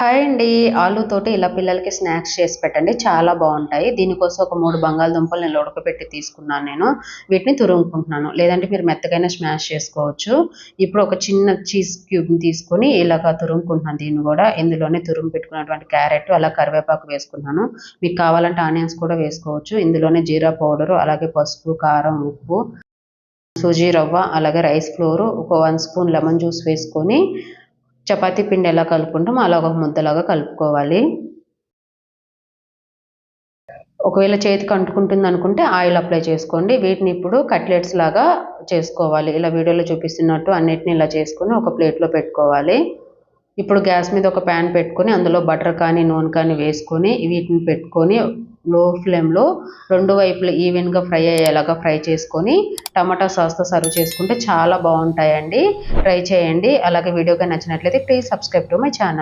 Hi అండి. ఆలూతోటి ఇలా పిల్లలకి స్నాక్స్ చేసి పెట్టండి. చాలా బాగుంటాయి. దీనికోసం ఒక 3 బంగాళదుంపలు నేను ఉడకబెట్టి తీసుకున్నాను నేను. వీటిని తురుముకుంటున్నాను. లేదంటే మీరు మెత్తగైనా స్మాష్ చేసుకోవచ్చు. ఇప్పుడు ఒక చిన్న చీజ్ క్యూబ్‌ని తీసుకొని ఇలాగ తురుముకుంటున్నాను దీన్ని గూడా. ఇందులోనే తురుము పెట్టుకున్నటువంటి క్యారెట్, అలా కరివేపాకు వేసుకున్నాను. మీకు కావాలంటే ఆనియన్స్ కూడా వేసుకోవచ్చు. ఇందులోనే జీరా పౌడరు, అలాగే పసుపు, కారం, ఉప్పు, సూజీ రవ్వ, అలాగే రైస్ ఫ్లోర్, ఒక 1 స్పూన్ లెమన్ జ్యూస్ వేసుకొని చపాతీ పిండి ఎలా కలుపుకుంటామో అలా ఒక ముద్దలాగా కలుపుకోవాలి. ఒకవేళ చేతికి అంటుకుంటుంది అనుకుంటే ఆయిల్ అప్లై చేసుకోండి. వీటిని ఇప్పుడు కట్లెట్స్ లాగా చేసుకోవాలి. ఇలా వీడియోలో చూపిస్తున్నట్టు అన్నిటిని ఇలా చేసుకొని ఒక ప్లేట్లో పెట్టుకోవాలి. ఇప్పుడు గ్యాస్ మీద ఒక ప్యాన్ పెట్టుకొని అందులో బటర్ కానీ నూనె కానీ వేసుకొని వీటిని పెట్టుకొని లో ఫ్లేమ్లో 2 వైపులు ఈవెన్గా ఫ్రై అయ్యేలాగా ఫ్రై చేసుకొని టమాటా సాస్తో సర్వ్ చేసుకుంటే చాలా బాగుంటాయండి. ట్రై చేయండి. అలాగే వీడియో కానీ నచ్చినట్లయితే please subscribe to my channel.